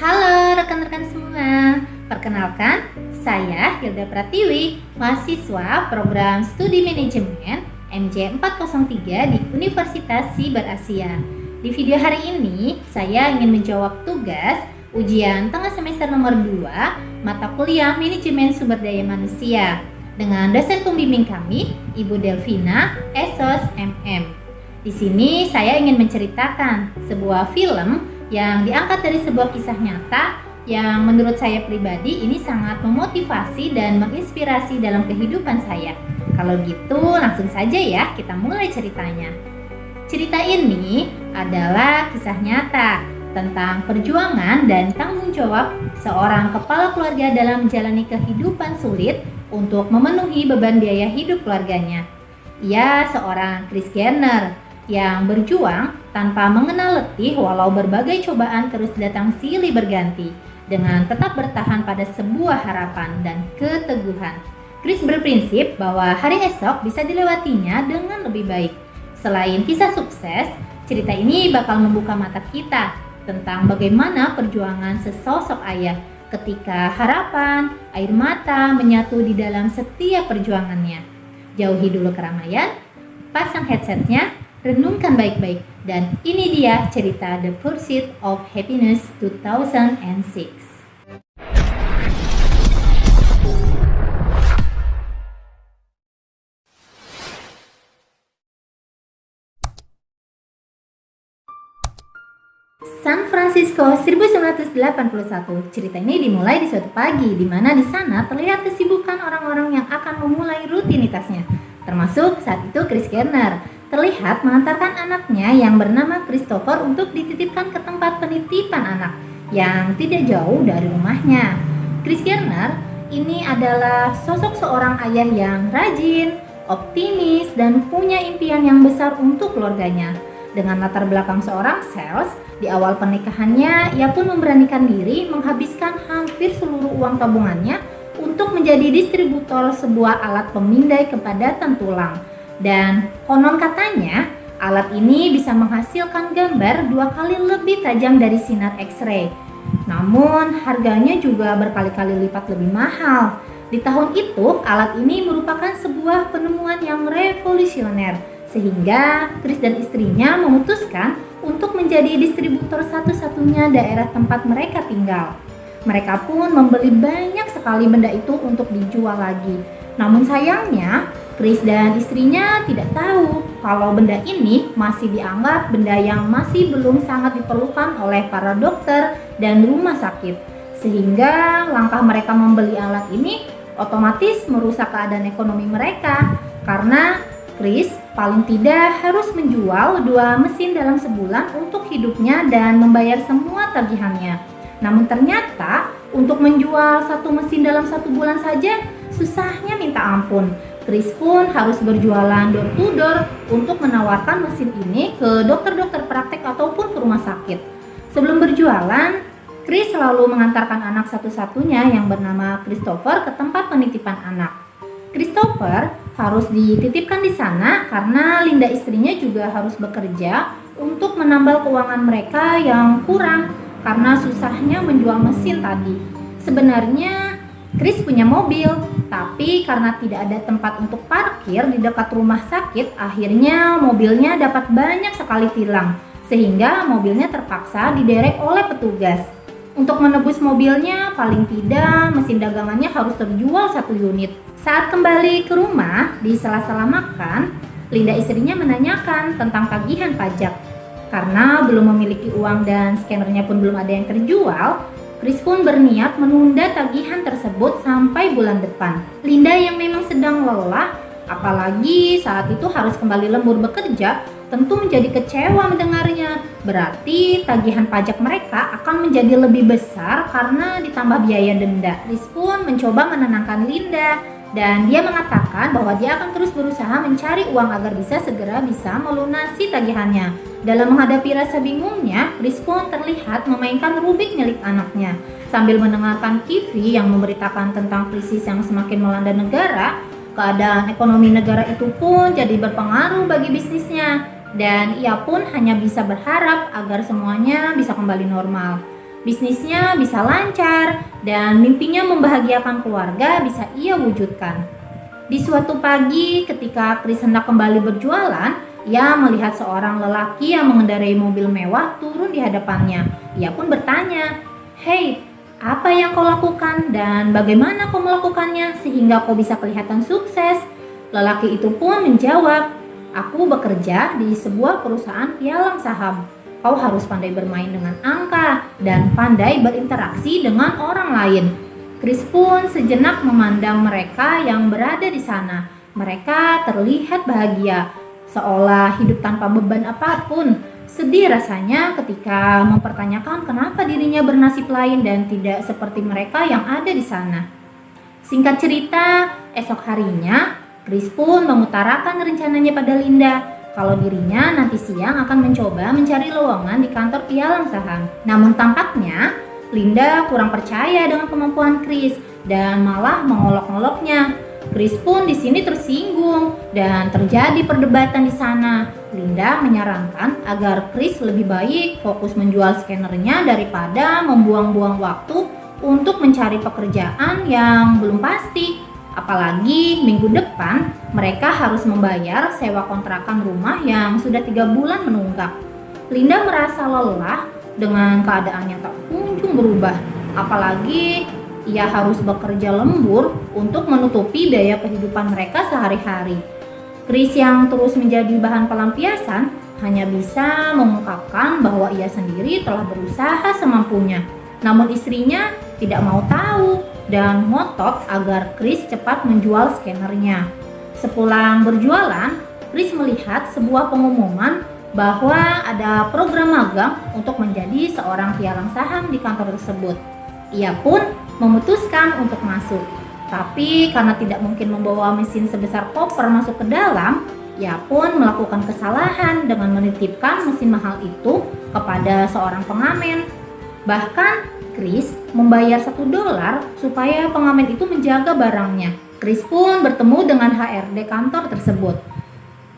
Halo rekan-rekan semua, perkenalkan saya Hilda Pratiwi, mahasiswa program Studi Manajemen MJ 403 di Universitas Siber Asia. Di video hari ini, saya ingin menjawab tugas ujian tengah semester nomor 2 mata kuliah Manajemen Sumber Daya Manusia dengan dosen pembimbing kami, Ibu Delvina, Esos MM. Di sini saya ingin menceritakan sebuah film yang diangkat dari sebuah kisah nyata yang menurut saya pribadi ini sangat memotivasi dan menginspirasi dalam kehidupan saya. Kalau gitu langsung saja ya kita mulai ceritanya. Cerita ini adalah kisah nyata tentang perjuangan dan tanggung jawab seorang kepala keluarga dalam menjalani kehidupan sulit untuk memenuhi beban biaya hidup keluarganya. Ia seorang Kris Gerner yang berjuang tanpa mengenal letih walau berbagai cobaan terus datang silih berganti dengan tetap bertahan pada sebuah harapan dan keteguhan. Kris berprinsip bahwa hari esok bisa dilewatinya dengan lebih baik. Selain kisah sukses, cerita ini bakal membuka mata kita tentang bagaimana perjuangan sesosok ayah ketika harapan, air mata menyatu di dalam setiap perjuangannya. Jauhi dulu keramaian, pasang headsetnya, renungkan baik-baik, dan ini dia cerita The Pursuit of Happiness 2006. San Francisco 1981. Cerita ini dimulai di suatu pagi di mana di sana terlihat kesibukan orang-orang yang akan memulai rutinitasnya. Termasuk saat itu Kris Gerner terlihat mengantarkan anaknya yang bernama Christopher untuk dititipkan ke tempat penitipan anak yang tidak jauh dari rumahnya. Kris Gerner ini adalah sosok seorang ayah yang rajin, optimis, dan punya impian yang besar untuk keluarganya. Dengan latar belakang seorang sales, di awal pernikahannya ia pun memberanikan diri menghabiskan hampir seluruh uang tabungannya untuk menjadi distributor sebuah alat pemindai kepadatan tulang. Dan konon katanya alat ini bisa menghasilkan gambar 2 kali lebih tajam dari sinar X-ray. Namun harganya juga berkali-kali lipat lebih mahal. Di tahun itu alat ini merupakan sebuah penemuan yang revolusioner, sehingga Kris dan istrinya memutuskan untuk menjadi distributor satu-satunya daerah tempat mereka tinggal. Mereka pun membeli banyak sekali benda itu untuk dijual lagi. Namun sayangnya Kris dan istrinya tidak tahu kalau benda ini masih dianggap benda yang masih belum sangat diperlukan oleh para dokter dan rumah sakit. Sehingga langkah mereka membeli alat ini otomatis merusak keadaan ekonomi mereka. Karena Kris paling tidak harus menjual 2 mesin dalam sebulan untuk hidupnya dan membayar semua tagihannya. Namun ternyata untuk menjual 1 mesin dalam 1 bulan saja susahnya minta ampun. Kris pun harus berjualan door to door untuk menawarkan mesin ini ke dokter-dokter praktek ataupun ke rumah sakit. Sebelum berjualan, Kris selalu mengantarkan anak satu-satunya yang bernama Christopher ke tempat penitipan anak. Christopher harus dititipkan di sana karena Linda istrinya juga harus bekerja untuk menambal keuangan mereka yang kurang karena susahnya menjual mesin tadi. Sebenarnya Kris punya mobil, tapi karena tidak ada tempat untuk parkir di dekat rumah sakit, akhirnya mobilnya dapat banyak sekali tilang, sehingga mobilnya terpaksa diderek oleh petugas. Untuk menebus mobilnya, paling tidak mesin dagangannya harus terjual 1 unit. Saat kembali ke rumah, di sela-sela makan, Linda istrinya menanyakan tentang tagihan pajak. Karena belum memiliki uang dan scannernya pun belum ada yang terjual, Kris pun berniat menunda tagihan tersebut sampai bulan depan. Linda yang memang sedang lelah, apalagi saat itu harus kembali lembur bekerja, tentu menjadi kecewa mendengarnya. Berarti tagihan pajak mereka akan menjadi lebih besar karena ditambah biaya denda. Kris pun mencoba menenangkan Linda dan dia mengatakan bahwa dia akan terus berusaha mencari uang agar segera bisa melunasi tagihannya. Dalam menghadapi rasa bingungnya, Kris pun terlihat memainkan Rubik milik anaknya. Sambil mendengarkan TV yang memberitakan tentang krisis yang semakin melanda negara, keadaan ekonomi negara itu pun jadi berpengaruh bagi bisnisnya. Dan ia pun hanya bisa berharap agar semuanya bisa kembali normal. bisnisnya bisa lancar, dan mimpinya membahagiakan keluarga bisa ia wujudkan. Di suatu pagi ketika Chris hendak kembali berjualan, ia melihat seorang lelaki yang mengendarai mobil mewah turun di hadapannya. Ia pun bertanya, "Hei, apa yang kau lakukan dan bagaimana kau melakukannya sehingga kau bisa kelihatan sukses?" Lelaki itu pun menjawab, "Aku bekerja di sebuah perusahaan pialang saham. Kau harus pandai bermain dengan angka dan pandai berinteraksi dengan orang lain." Chris pun sejenak memandang mereka yang berada di sana. Mereka terlihat bahagia, seolah hidup tanpa beban apapun. Sedih rasanya ketika mempertanyakan kenapa dirinya bernasib lain dan tidak seperti mereka yang ada di sana. Singkat cerita, esok harinya Chris pun mengutarakan rencananya pada Linda kalau dirinya nanti siang akan mencoba mencari lowongan di kantor pialang saham. Namun tampaknya Linda kurang percaya dengan kemampuan Chris dan malah mengolok-oloknya. Chris pun di sini tersinggung dan terjadi perdebatan di sana. Linda menyarankan agar Chris lebih baik fokus menjual scannernya daripada membuang-buang waktu untuk mencari pekerjaan yang belum pasti. Apalagi minggu depan mereka harus membayar sewa kontrakan rumah yang sudah 3 bulan menunggak. Linda merasa lelah dengan keadaan yang tak kunjung berubah. Apalagi ia harus bekerja lembur untuk menutupi biaya kehidupan mereka sehari-hari. Chris yang terus menjadi bahan pelampiasan hanya bisa mengungkapkan bahwa ia sendiri telah berusaha semampunya. Namun istrinya tidak mau tahu dan ngotot agar Chris cepat menjual scannernya. Sepulang berjualan, Chris melihat sebuah pengumuman bahwa ada program magang untuk menjadi seorang pialang saham di kantor tersebut. Ia pun memutuskan untuk masuk. Tapi karena tidak mungkin membawa mesin sebesar koper masuk ke dalam, ia pun melakukan kesalahan dengan menitipkan mesin mahal itu kepada seorang pengamen. Bahkan Chris membayar $1 supaya pengamen itu menjaga barangnya. Chris pun bertemu dengan HRD kantor tersebut.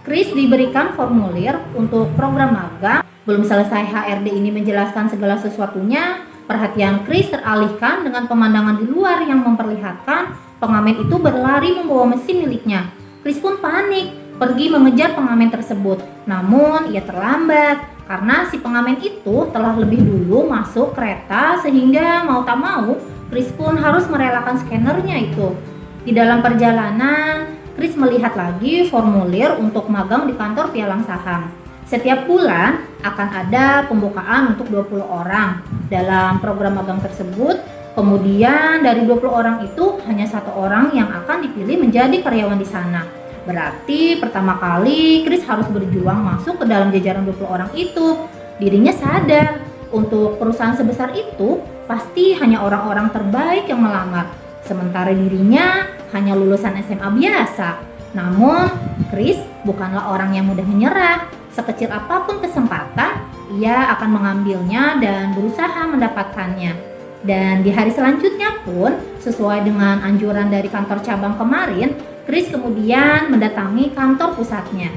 Chris diberikan formulir untuk program magang. Belum selesai HRD ini menjelaskan segala sesuatunya, perhatian Chris teralihkan dengan pemandangan di luar yang memperlihatkan pengamen itu berlari membawa mesin miliknya. Chris pun panik, pergi mengejar pengamen tersebut. Namun ia terlambat karena si pengamen itu telah lebih dulu masuk kereta sehingga mau tak mau Chris pun harus merelakan scannernya itu. Di dalam perjalanan, Chris melihat lagi formulir untuk magang di kantor pialang saham. Setiap bulan akan ada pembukaan untuk 20 orang dalam program magang tersebut. Kemudian dari 20 orang itu hanya 1 orang yang akan dipilih menjadi karyawan di sana. Berarti pertama kali Chris harus berjuang masuk ke dalam jajaran 20 orang itu. Dirinya sadar untuk perusahaan sebesar itu pasti hanya orang-orang terbaik yang melamar. Sementara dirinya hanya lulusan SMA biasa. Namun Chris bukanlah orang yang mudah menyerah. Sekecil apapun kesempatan, ia akan mengambilnya dan berusaha mendapatkannya. Dan di hari selanjutnya pun, sesuai dengan anjuran dari kantor cabang kemarin, Chris kemudian mendatangi kantor pusatnya.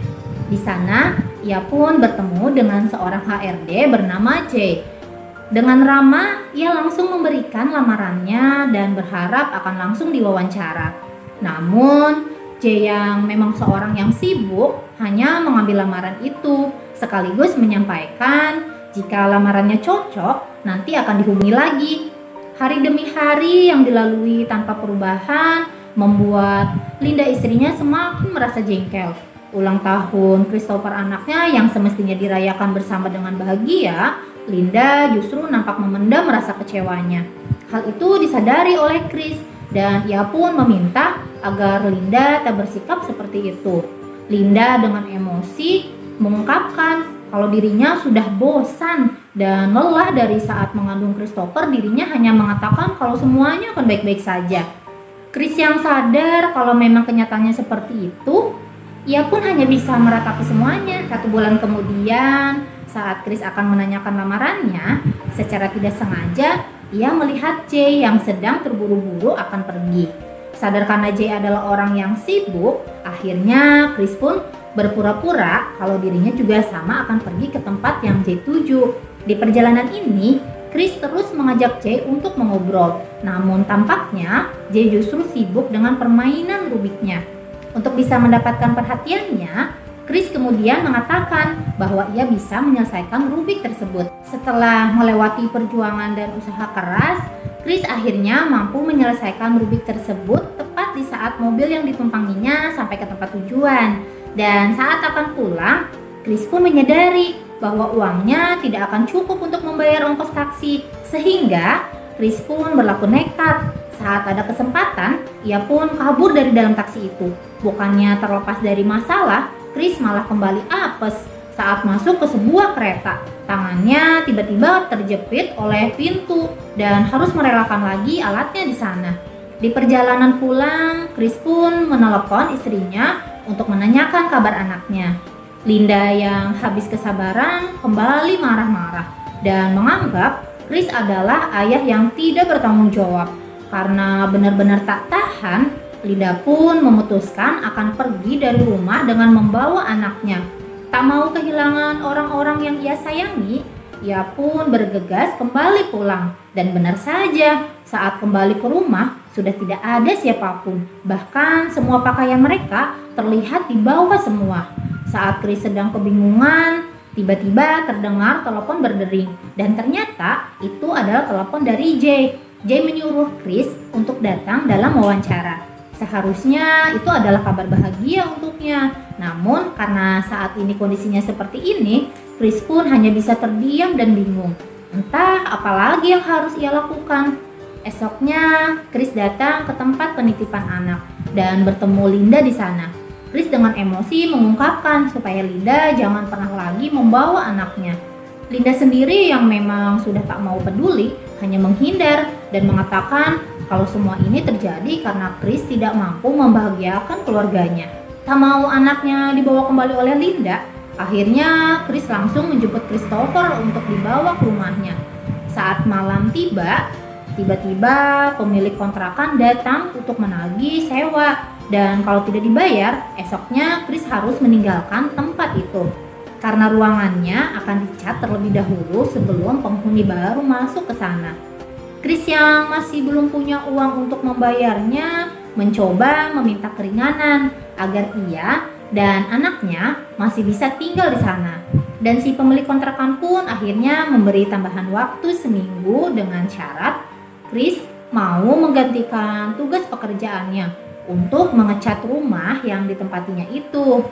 Di sana, ia pun bertemu dengan seorang HRD bernama Jay. Dengan ramah, ia langsung memberikan lamarannya dan berharap akan langsung diwawancara. Namun, Jay yang memang seorang yang sibuk hanya mengambil lamaran itu, sekaligus menyampaikan jika lamarannya cocok, nanti akan dihubungi lagi. Hari demi hari yang dilalui tanpa perubahan membuat Linda istrinya semakin merasa jengkel. Ulang tahun Christopher anaknya yang semestinya dirayakan bersama dengan bahagia, Linda justru nampak memendam rasa kecewanya. Hal itu disadari oleh Chris dan ia pun meminta agar Linda tak bersikap seperti itu. Linda dengan emosi mengungkapkan kalau dirinya sudah bosan dan lelah dari saat mengandung Christopher. Dirinya hanya mengatakan kalau semuanya akan baik-baik saja. Chris yang sadar kalau memang kenyataannya seperti itu, ia pun hanya bisa meratapi semuanya. 1 bulan kemudian, saat Chris akan menanyakan lamarannya, secara tidak sengaja ia melihat Jay yang sedang terburu-buru akan pergi. Sadar karena Jay adalah orang yang sibuk, akhirnya Chris pun berpura-pura kalau dirinya juga sama akan pergi ke tempat yang Jay tuju. Di perjalanan ini, Chris terus mengajak Jay untuk mengobrol. Namun tampaknya Jay justru sibuk dengan permainan Rubiknya. Untuk bisa mendapatkan perhatiannya, Chris kemudian mengatakan bahwa ia bisa menyelesaikan Rubik tersebut. Setelah melewati perjuangan dan usaha keras, Chris akhirnya mampu menyelesaikan Rubik tersebut tepat di saat mobil yang ditumpanginya sampai ke tempat tujuan. Dan saat akan pulang, Chris pun menyadari bahwa uangnya tidak akan cukup untuk membayar ongkos taksi, sehingga Chris pun berlaku nekat. Saat ada kesempatan, ia pun kabur dari dalam taksi itu. Bukannya terlepas dari masalah, Chris malah kembali apes saat masuk ke sebuah kereta. Tangannya tiba-tiba terjepit oleh pintu dan harus merelakan lagi alatnya di sana. Di perjalanan pulang, Chris pun menelepon istrinya untuk menanyakan kabar anaknya. Linda yang habis kesabaran kembali marah-marah dan menganggap Chris adalah ayah yang tidak bertanggung jawab. Karena benar-benar tak tahan, Linda pun memutuskan akan pergi dari rumah dengan membawa anaknya. Tak mau kehilangan orang-orang yang ia sayangi, ia pun bergegas kembali pulang. Dan benar saja, saat kembali ke rumah sudah tidak ada siapapun. Bahkan semua pakaian mereka terlihat di bawah semua. Saat Chris sedang kebingungan, tiba-tiba terdengar telepon berdering dan ternyata itu adalah telepon dari Jay. Jay menyuruh Chris untuk datang dalam wawancara. Seharusnya itu adalah kabar bahagia untuknya. Namun karena saat ini kondisinya seperti ini, Chris pun hanya bisa terdiam dan bingung. Entah apa lagi yang harus ia lakukan. Esoknya, Chris datang ke tempat penitipan anak dan bertemu Linda di sana. Chris dengan emosi mengungkapkan supaya Linda jangan pernah lagi membawa anaknya. Linda sendiri yang memang sudah tak mau peduli, hanya menghindar dan mengatakan kalau semua ini terjadi karena Chris tidak mampu membahagiakan keluarganya. Tak mau anaknya dibawa kembali oleh Linda, akhirnya Chris langsung menjemput Christopher untuk dibawa ke rumahnya. Saat malam tiba-tiba pemilik kontrakan datang untuk menagih sewa. Dan kalau tidak dibayar, esoknya Chris harus meninggalkan tempat itu. Karena ruangannya akan dicat terlebih dahulu sebelum penghuni baru masuk ke sana. Chris yang masih belum punya uang untuk membayarnya mencoba meminta keringanan agar ia dan anaknya masih bisa tinggal di sana. Dan si pemilik kontrakan pun akhirnya memberi tambahan waktu seminggu dengan syarat Chris mau menggantikan tugas pekerjaannya untuk mengecat rumah yang ditempatinya itu.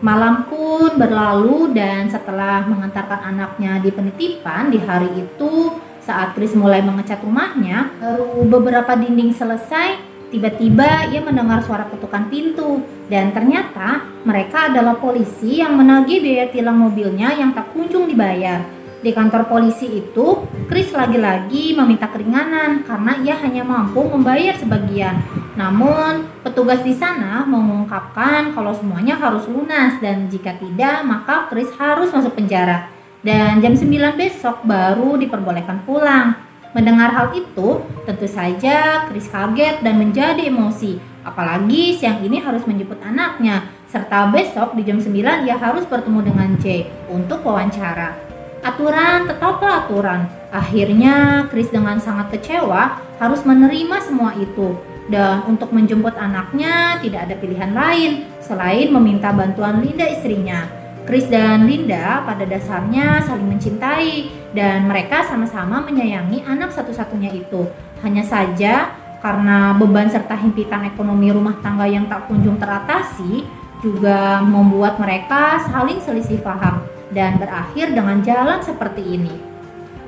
Malam pun berlalu dan setelah mengantarkan anaknya di penitipan di hari itu, saat Chris mulai mengecat rumahnya, baru beberapa dinding selesai, tiba-tiba ia mendengar suara ketukan pintu dan ternyata mereka adalah polisi yang menagih biaya tilang mobilnya yang tak kunjung dibayar. Di kantor polisi itu, Chris lagi-lagi meminta keringanan karena ia hanya mampu membayar sebagian. Namun, petugas di sana mengungkapkan kalau semuanya harus lunas dan jika tidak, maka Chris harus masuk penjara. Dan jam 9 besok baru diperbolehkan pulang. Mendengar hal itu, tentu saja Chris kaget dan menjadi emosi. Apalagi siang ini harus menjemput anaknya, serta besok di jam 9 ia harus bertemu dengan Jay untuk wawancara. Aturan tetaplah aturan. Akhirnya Chris dengan sangat kecewa harus menerima semua itu. Dan untuk menjemput anaknya tidak ada pilihan lain selain meminta bantuan Linda istrinya. Chris dan Linda pada dasarnya saling mencintai dan mereka sama-sama menyayangi anak satu-satunya itu. Hanya saja karena beban serta himpitan ekonomi rumah tangga yang tak kunjung teratasi juga membuat mereka saling selisih paham dan berakhir dengan jalan seperti ini.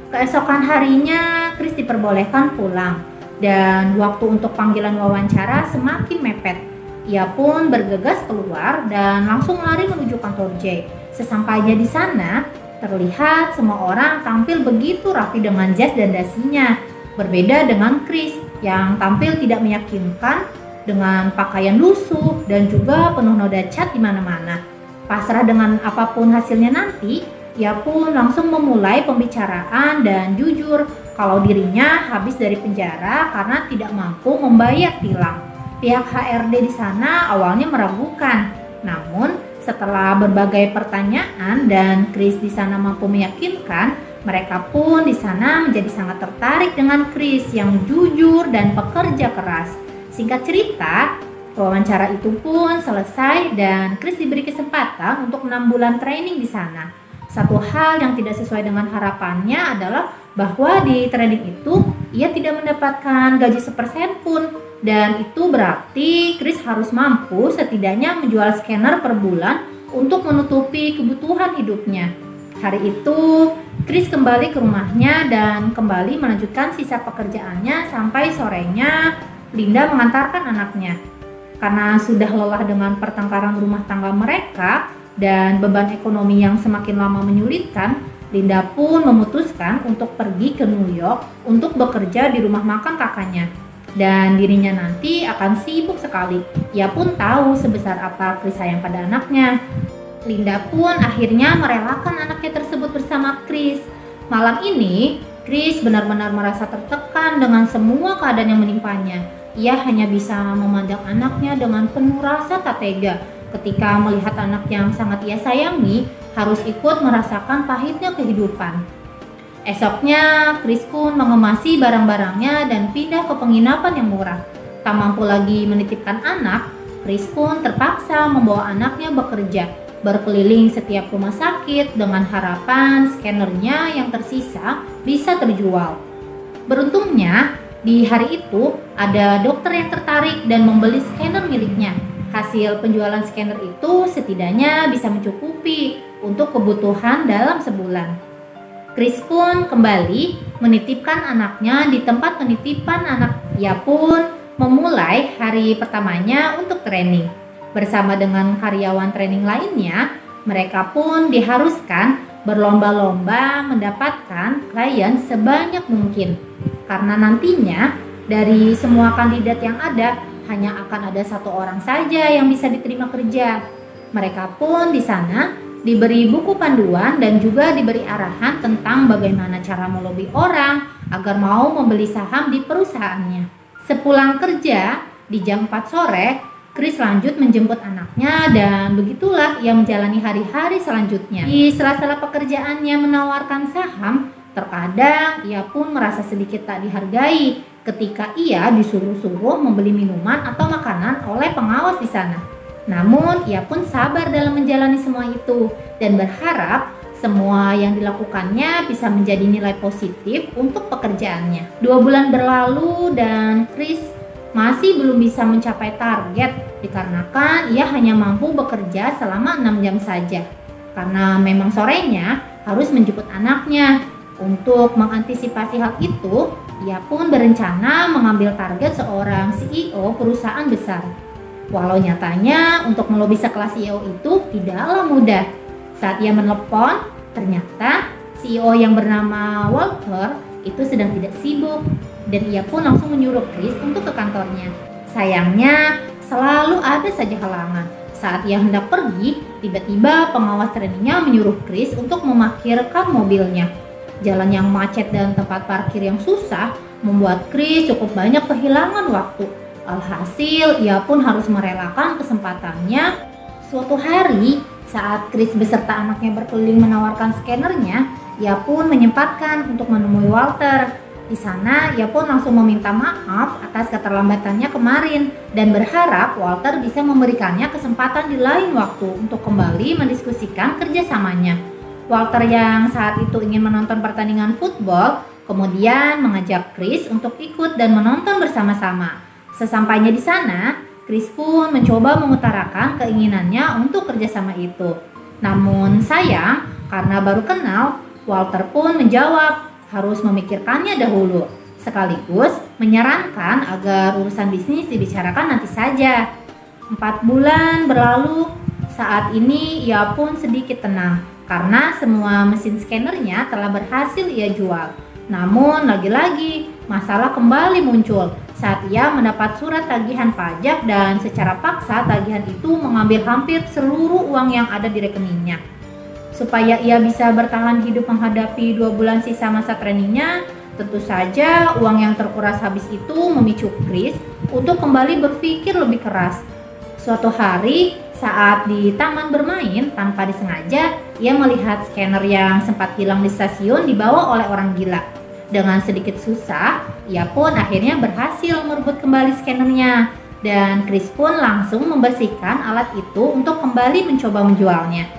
Keesokan harinya, Chris diperbolehkan pulang dan waktu untuk panggilan wawancara semakin mepet. Ia pun bergegas keluar dan langsung lari menuju kantor Jay. Sesampainya di sana, terlihat semua orang tampil begitu rapi dengan jas dan dasinya. Berbeda dengan Chris yang tampil tidak meyakinkan dengan pakaian lusuh dan juga penuh noda cat di mana-mana. Pasrah dengan apapun hasilnya nanti, ia pun langsung memulai pembicaraan dan jujur kalau dirinya habis dari penjara karena tidak mampu membayar tilang. Pihak HRD di sana awalnya meragukan, namun setelah berbagai pertanyaan dan Chris di sana mampu meyakinkan Mereka pun di sana menjadi sangat tertarik dengan Chris yang jujur dan pekerja keras. Singkat cerita, wawancara itu pun selesai dan Chris diberi kesempatan untuk 6 bulan training di sana. Satu hal yang tidak sesuai dengan harapannya adalah bahwa di training itu ia tidak mendapatkan gaji sepersen pun, dan itu berarti Chris harus mampu setidaknya menjual scanner per bulan untuk menutupi kebutuhan hidupnya. Hari itu Chris kembali ke rumahnya dan kembali melanjutkan sisa pekerjaannya sampai sorenya Linda mengantarkan anaknya. Karena sudah lelah dengan pertengkaran rumah tangga mereka dan beban ekonomi yang semakin lama menyulitkan, Linda pun memutuskan untuk pergi ke New York untuk bekerja di rumah makan kakaknya. Dan dirinya nanti akan sibuk sekali. Ia pun tahu sebesar apa Chris sayang pada anaknya. Linda pun akhirnya merelakan anaknya tersebut bersama Chris. Malam ini, Chris benar-benar merasa tertekan dengan semua keadaan yang menimpanya. Ia hanya bisa memandang anaknya dengan penuh rasa tak tega ketika melihat anak yang sangat ia sayangi harus ikut merasakan pahitnya kehidupan. Esoknya, Chris pun mengemasi barang-barangnya dan pindah ke penginapan yang murah. Tak mampu lagi menitipkan anak, Chris pun terpaksa membawa anaknya bekerja, berkeliling setiap rumah sakit dengan harapan scannernya yang tersisa bisa terjual. Beruntungnya, di hari itu ada dokter yang tertarik dan membeli scanner miliknya. Hasil penjualan scanner itu setidaknya bisa mencukupi untuk kebutuhan dalam sebulan. Chris pun kembali menitipkan anaknya di tempat penitipan anak. Ia pun memulai hari pertamanya untuk training. Bersama dengan karyawan training lainnya, mereka pun diharuskan berlomba-lomba mendapatkan klien sebanyak mungkin. Karena nantinya dari semua kandidat yang ada, hanya akan ada satu orang saja yang bisa diterima kerja. Mereka pun di sana diberi buku panduan dan juga diberi arahan tentang bagaimana cara melobi orang agar mau membeli saham di perusahaannya. Sepulang kerja di jam 4 sore, Chris lanjut menjemput anaknya dan begitulah ia menjalani hari-hari selanjutnya. Di sela-sela pekerjaannya menawarkan saham, terkadang ia pun merasa sedikit tak dihargai ketika ia disuruh-suruh membeli minuman atau makanan oleh pengawas di sana. Namun ia pun sabar dalam menjalani semua itu dan berharap semua yang dilakukannya bisa menjadi nilai positif untuk pekerjaannya. 2 bulan berlalu dan Chris masih belum bisa mencapai target dikarenakan ia hanya mampu bekerja selama 6 jam saja. Karena memang sorenya harus menjemput anaknya. Untuk mengantisipasi hal itu, ia pun berencana mengambil target seorang CEO perusahaan besar. Walau nyatanya untuk melobi sekelas CEO itu tidaklah mudah. Saat ia menelepon, ternyata CEO yang bernama Walter itu sedang tidak sibuk dan ia pun langsung menyuruh Chris untuk ke kantornya. Sayangnya selalu ada saja halangan. Saat ia hendak pergi, tiba-tiba pengawas trainingnya menyuruh Chris untuk memarkirkan mobilnya. Jalan yang macet dan tempat parkir yang susah membuat Chris cukup banyak kehilangan waktu. Alhasil, ia pun harus merelakan kesempatannya. Suatu hari, saat Chris beserta anaknya berkeliling menawarkan scannernya, ia pun menyempatkan untuk menemui Walter. Di sana, ia pun langsung meminta maaf atas keterlambatannya kemarin dan berharap Walter bisa memberikannya kesempatan di lain waktu untuk kembali mendiskusikan kerjasamanya. Walter yang saat itu ingin menonton pertandingan football, kemudian mengajak Chris untuk ikut dan menonton bersama-sama. Sesampainya di sana, Chris pun mencoba mengutarakan keinginannya untuk kerjasama itu. Namun sayang, karena baru kenal, Walter pun menjawab harus memikirkannya dahulu, sekaligus menyarankan agar urusan bisnis dibicarakan nanti saja. 4 bulan berlalu, saat ini ia pun sedikit tenang karena semua mesin scannernya telah berhasil ia jual. Namun lagi-lagi masalah kembali muncul saat ia mendapat surat tagihan pajak dan secara paksa tagihan itu mengambil hampir seluruh uang yang ada di rekeningnya. Supaya ia bisa bertahan hidup menghadapi 2 bulan sisa masa trainingnya, tentu saja uang yang terkuras habis itu memicu Chris untuk kembali berpikir lebih keras. Suatu hari saat di taman bermain tanpa disengaja, ia melihat scanner yang sempat hilang di stasiun dibawa oleh orang gila. Dengan sedikit susah, ia pun akhirnya berhasil merebut kembali scannernya. Dan Chris pun langsung membersihkan alat itu untuk kembali mencoba menjualnya.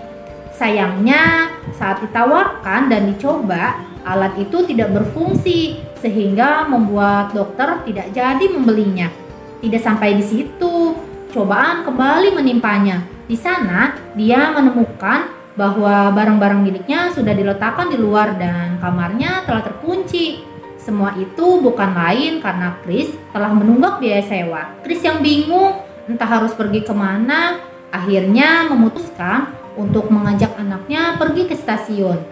Sayangnya, saat ditawarkan dan dicoba, alat itu tidak berfungsi sehingga membuat dokter tidak jadi membelinya. Tidak sampai di situ, cobaan kembali menimpanya. Di sana, dia menemukan bahwa barang-barang miliknya sudah diletakkan di luar dan kamarnya telah terkunci. Semua itu bukan lain karena Chris telah menunggak biaya sewa. Chris yang bingung entah harus pergi kemana, akhirnya memutuskan untuk mengajak anaknya pergi ke stasiun.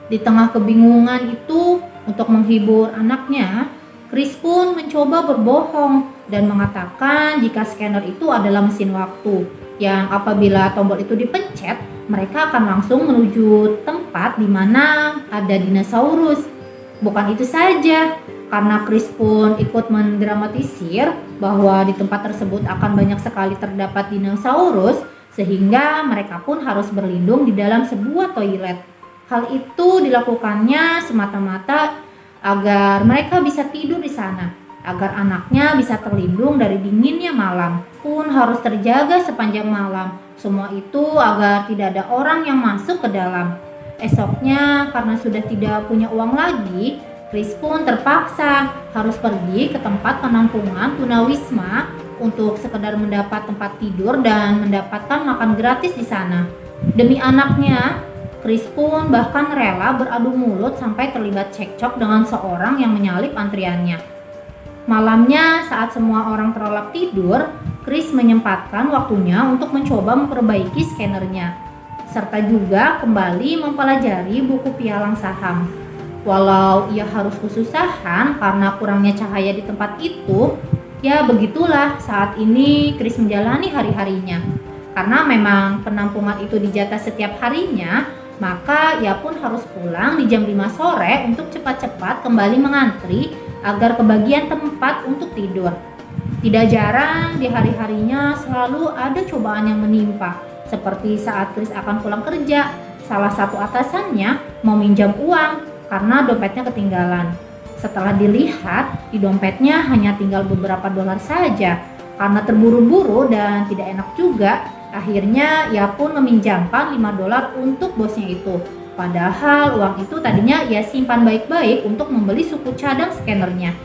Di tengah kebingungan itu, untuk menghibur anaknya, Chris pun mencoba berbohong dan mengatakan jika scanner itu adalah mesin waktu yang apabila tombol itu dipencet, mereka akan langsung menuju tempat di mana ada dinosaurus. Bukan itu saja, karena Chris pun ikut mendramatisir bahwa di tempat tersebut akan banyak sekali terdapat dinosaurus, sehingga mereka pun harus berlindung di dalam sebuah toilet. Hal itu dilakukannya semata-mata agar mereka bisa tidur di sana, agar anaknya bisa terlindung dari dinginnya malam. Pun harus terjaga sepanjang malam. Semua itu agar tidak ada orang yang masuk ke dalam. Esoknya, karena sudah tidak punya uang lagi, Chris pun terpaksa harus pergi ke tempat penampungan tunawisma untuk sekedar mendapat tempat tidur dan mendapatkan makan gratis di sana. Demi anaknya, Chris pun bahkan rela beradu mulut sampai terlibat cekcok dengan seorang yang menyalip antriannya. Malamnya, saat semua orang terlelap tidur, Chris menyempatkan waktunya untuk mencoba memperbaiki scannernya, serta juga kembali mempelajari buku pialang saham. Walau ia harus kesusahan karena kurangnya cahaya di tempat itu, ya begitulah saat ini Chris menjalani hari-harinya. Karena memang penampungan itu dijatah setiap harinya, maka ia pun harus pulang di jam 5 sore untuk cepat-cepat kembali mengantri agar kebagian tempat untuk tidur. Tidak jarang di hari-harinya selalu ada cobaan yang menimpa. Seperti saat Chris akan pulang kerja, salah satu atasannya mau minjam uang karena dompetnya ketinggalan. Setelah dilihat, di dompetnya hanya tinggal beberapa dolar saja. Karena terburu-buru dan tidak enak juga, akhirnya ia pun meminjamkan 5 dolar untuk bosnya itu. Padahal uang itu tadinya ia simpan baik-baik untuk membeli suku cadang scannernya.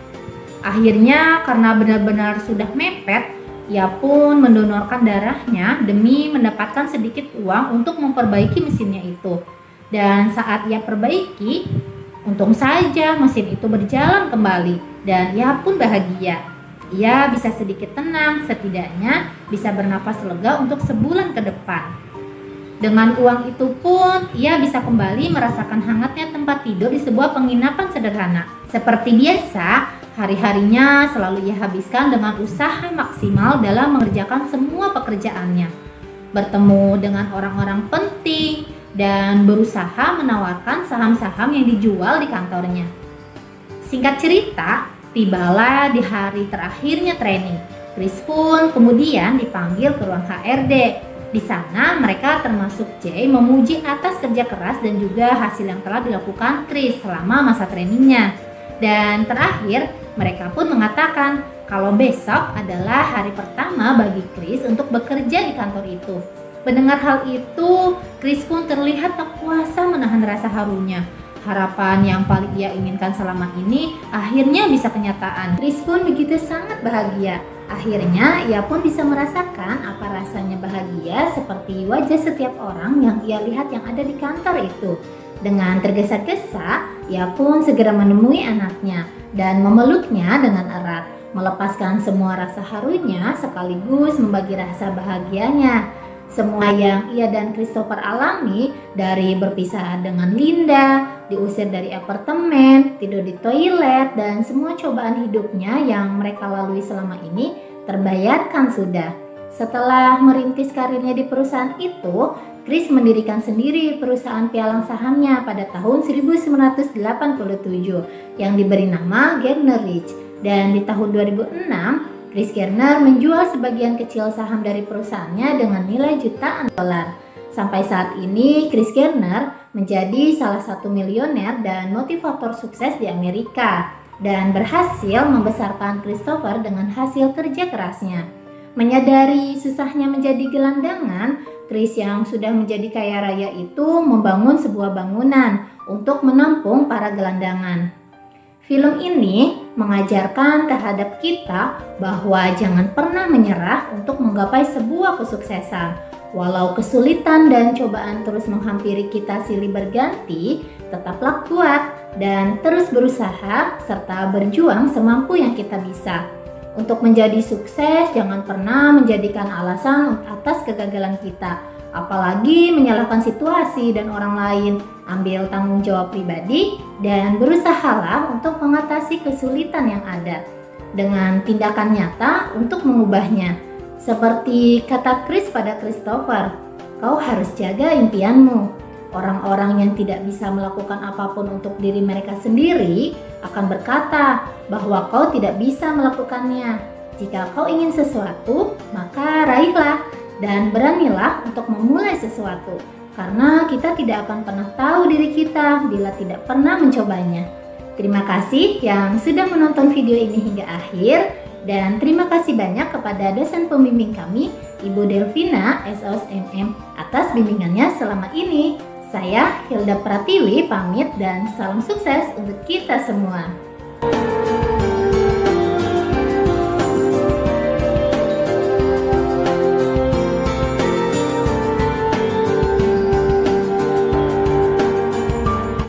Akhirnya karena benar-benar sudah mepet, ia pun mendonorkan darahnya demi mendapatkan sedikit uang untuk memperbaiki mesinnya itu. Dan saat ia perbaiki, untung saja mesin itu berjalan kembali dan ia pun bahagia. Ia bisa sedikit tenang, setidaknya bisa bernafas lega untuk sebulan ke depan. Dengan uang itu pun, ia bisa kembali merasakan hangatnya tempat tidur di sebuah penginapan sederhana. Seperti biasa, hari-harinya selalu ia habiskan dengan usaha maksimal dalam mengerjakan semua pekerjaannya. Bertemu dengan orang-orang penting dan berusaha menawarkan saham-saham yang dijual di kantornya. Singkat cerita, tibalah di hari terakhirnya training. Chris pun kemudian dipanggil ke ruang HRD. Di sana mereka termasuk Jay memuji atas kerja keras dan juga hasil yang telah dilakukan Chris selama masa trainingnya. Dan terakhir, mereka pun mengatakan kalau besok adalah hari pertama bagi Chris untuk bekerja di kantor itu. Mendengar hal itu, Chris pun terlihat tak kuasa menahan rasa harunya. Harapan yang paling ia inginkan selama ini akhirnya bisa kenyataan. Chris pun begitu sangat bahagia. Akhirnya ia pun bisa merasakan apa rasanya bahagia seperti wajah setiap orang yang ia lihat yang ada di kantor itu. Dengan tergesa-gesa, ia pun segera menemui anaknya dan memeluknya dengan erat, melepaskan semua rasa harunya sekaligus membagi rasa bahagianya. Semua yang ia dan Christopher alami, dari berpisah dengan Linda, diusir dari apartemen, tidur di toilet, dan semua cobaan hidupnya yang mereka lalui selama ini terbayarkan sudah. Setelah merintis karirnya di perusahaan itu, Chris mendirikan sendiri perusahaan pialang sahamnya pada tahun 1987 yang diberi nama Garner Ridge. Dan di tahun 2006, Chris Garner menjual sebagian kecil saham dari perusahaannya dengan nilai jutaan dolar. Sampai saat ini, Chris Garner menjadi salah satu milioner dan motivator sukses di Amerika dan berhasil membesarkan Christopher dengan hasil kerja kerasnya. Menyadari susahnya menjadi gelandangan, Chris yang sudah menjadi kaya raya itu membangun sebuah bangunan untuk menampung para gelandangan. Film ini mengajarkan terhadap kita bahwa jangan pernah menyerah untuk menggapai sebuah kesuksesan. Walau kesulitan dan cobaan terus menghampiri kita silih berganti, tetaplah kuat dan terus berusaha serta berjuang semampu yang kita bisa. Untuk menjadi sukses, jangan pernah menjadikan alasan atas kegagalan kita, apalagi menyalahkan situasi dan orang lain. Ambil tanggung jawab pribadi dan berusahalah untuk mengatasi kesulitan yang ada dengan tindakan nyata untuk mengubahnya. Seperti kata Chris pada Christopher, kau harus jaga impianmu. Orang-orang yang tidak bisa melakukan apapun untuk diri mereka sendiri akan berkata bahwa kau tidak bisa melakukannya. Jika kau ingin sesuatu, maka raihlah dan beranilah untuk memulai sesuatu. Karena kita tidak akan pernah tahu diri kita bila tidak pernah mencobanya. Terima kasih yang sudah menonton video ini hingga akhir. Dan terima kasih banyak kepada dosen pembimbing kami, Ibu Delvina, SOSMM, atas bimbingannya selama ini. Saya Hilda Pratiwi pamit dan salam sukses untuk kita semua.